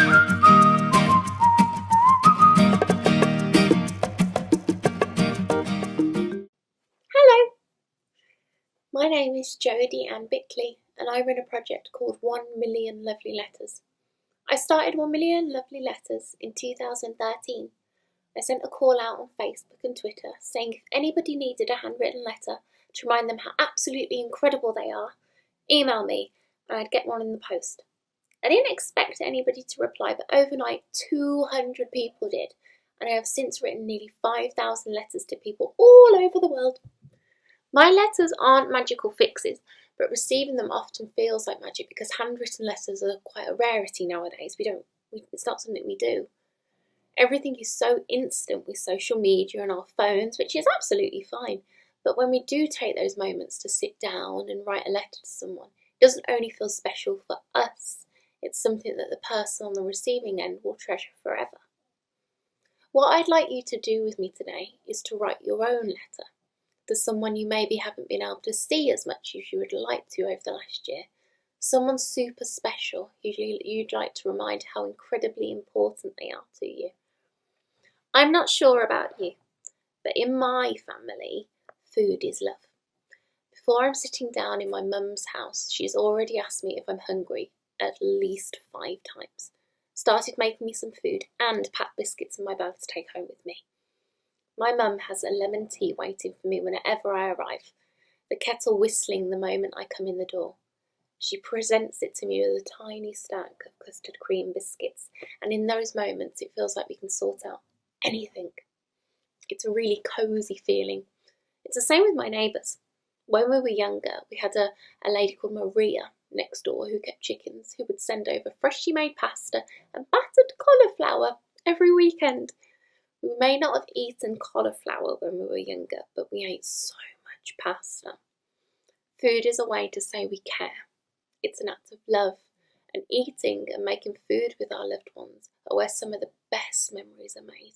Hello, my name is Jodi and Bickley, and I run a project called 1 Million Lovely Letters. I started 1 Million Lovely Letters in 2013. I sent a call out on Facebook and Twitter saying if anybody needed a handwritten letter to remind them how absolutely incredible they are, email me and I'd get one in the post. I didn't expect anybody to reply, but overnight 200 people did, and I have since written nearly 5,000 letters to people all over the world. My letters aren't magical fixes, but receiving them often feels like magic because handwritten letters are quite a rarity nowadays. It's not something we do. Everything is so instant with social media and our phones, which is absolutely fine. But when we do take those moments to sit down and write a letter to someone, it doesn't only feel special for us, it's something that the person on the receiving end will treasure forever. What I'd like you to do with me today is to write your own letter to someone you maybe haven't been able to see as much as you would like to over the last year. Someone super special who you'd like to remind how incredibly important they are to you. I'm not sure about you, but in my family, food is love. Before I'm sitting down in my mum's house, she's already asked me if I'm hungry at least 5 times. Started making me some food and packed biscuits in my bag to take home with me. My mum has a lemon tea waiting for me whenever I arrive, the kettle whistling the moment I come in the door. She presents it to me with a tiny stack of custard cream biscuits, and in those moments it feels like we can sort out anything. It's a really cosy feeling. It's the same with my neighbours. When we were younger, we had a lady called Maria next door who kept chickens, who would send over freshly made pasta and battered cauliflower every weekend. We may not have eaten cauliflower when we were younger, but we ate so much pasta. Food is a way to say we care. It's an act of love, and eating and making food with our loved ones are where some of the best memories are made.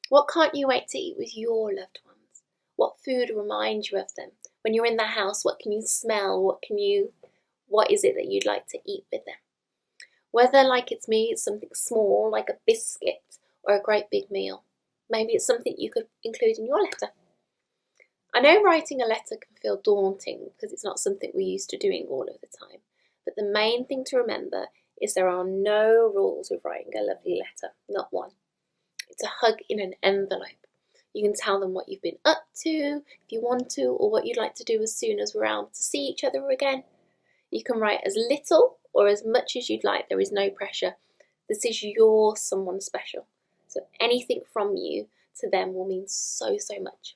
What can't you wait to eat with your loved ones? What food reminds you of them? When you're in the house, what can you smell? What is it that you'd like to eat with them? Whether, like it's me, it's something small like a biscuit or a great big meal. Maybe it's something you could include in your letter. I know writing a letter can feel daunting because it's not something we're used to doing all of the time, but the main thing to remember is there are no rules with writing a lovely letter, not one. It's a hug in an envelope. You can tell them what you've been up to, if you want to, or what you'd like to do as soon as we're able to see each other again. You can write as little or as much as you'd like. There is no pressure. This is your someone special. So anything from you to them will mean so, so much.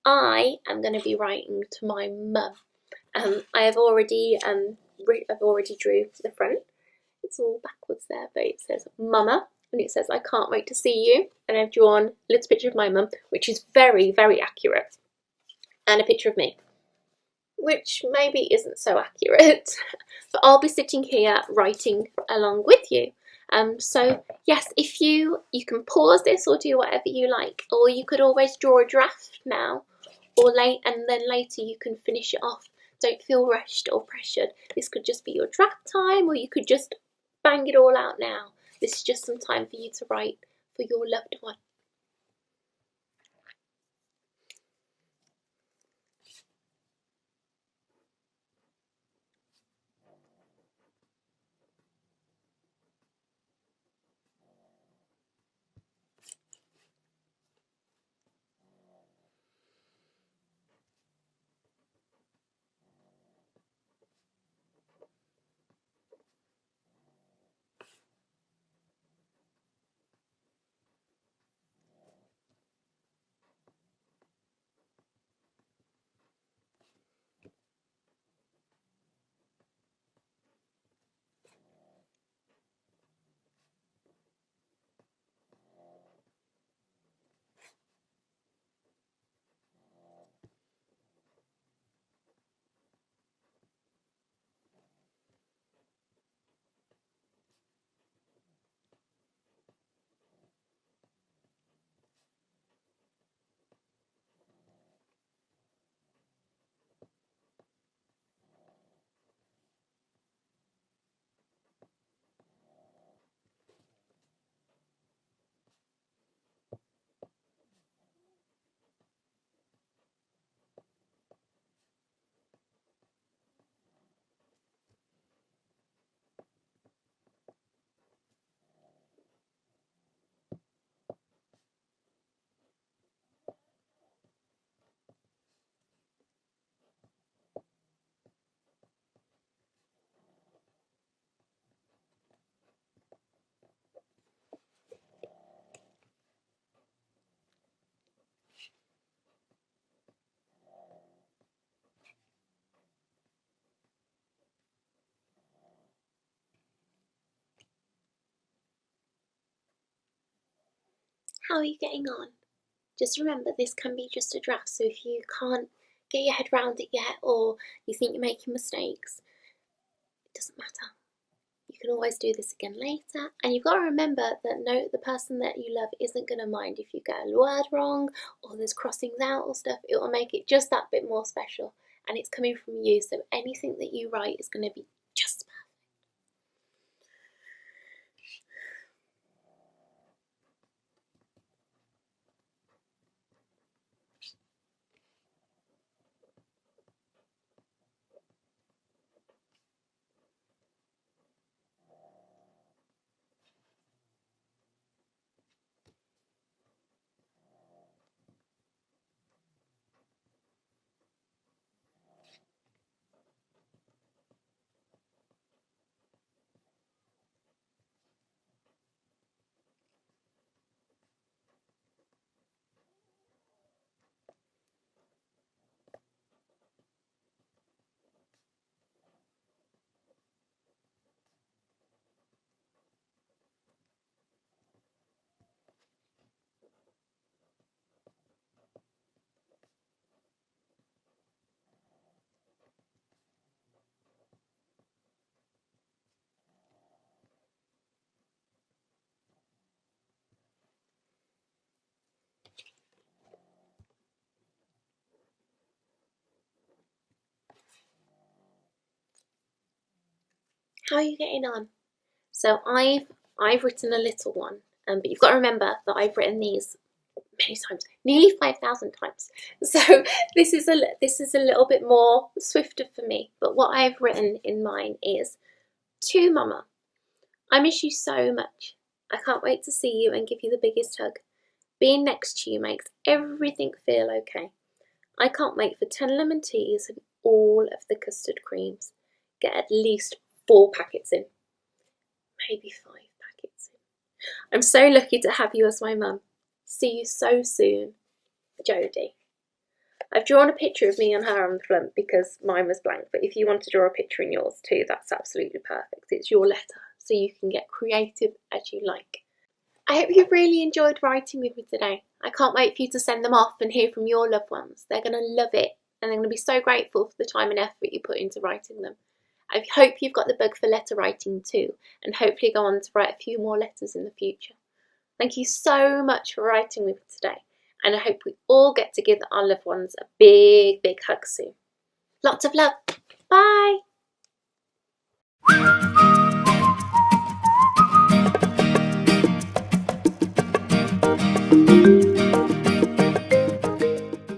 I am going to be writing to my mum. I've already drew the front. It's all backwards there, but it says Mama, and it says I can't wait to see you. And I've drawn a little picture of my mum, which is very, very accurate, and a picture of me, which maybe isn't so accurate, but I'll be sitting here writing along with you. So yes, if you can pause this or do whatever you like, or you could always draw a draft now, or and then later you can finish it off. Don't feel rushed or pressured. This could just be your draft time, or you could just bang it all out now. This is just some time for you to write for your loved one. How are you getting on? Just remember, this can be just a draft, so if you can't get your head around it yet, or you think you're making mistakes, it doesn't matter. You can always do this again later, and you've got to remember that the person that you love isn't going to mind if you get a word wrong or there's crossings out or stuff. It will make it just that bit more special, and it's coming from you, so anything that you write is going to be just perfect. How are you getting on? So I've written a little one, but you've got to remember that I've written these many times, nearly 5,000 times. So this is a little bit more swifter for me. But what I've written in mine is, to Mama, I miss you so much. I can't wait to see you and give you the biggest hug. Being next to you makes everything feel okay. I can't wait for 10 lemon teas and all of the custard creams. Get at least 4 packets in. Maybe 5 packets in. I'm so lucky to have you as my mum. See you so soon, Jodi. I've drawn a picture of me and her on the front because mine was blank, but if you want to draw a picture in yours too, that's absolutely perfect. It's your letter, so you can get creative as you like. I hope you've really enjoyed writing with me today. I can't wait for you to send them off and hear from your loved ones. They're going to love it, and they're going to be so grateful for the time and effort you put into writing them. I hope you've got the bug for letter writing too, and hopefully go on to write a few more letters in the future. Thank you so much for writing with me today, and I hope we all get to give our loved ones a big, big hug soon. Lots of love. Bye.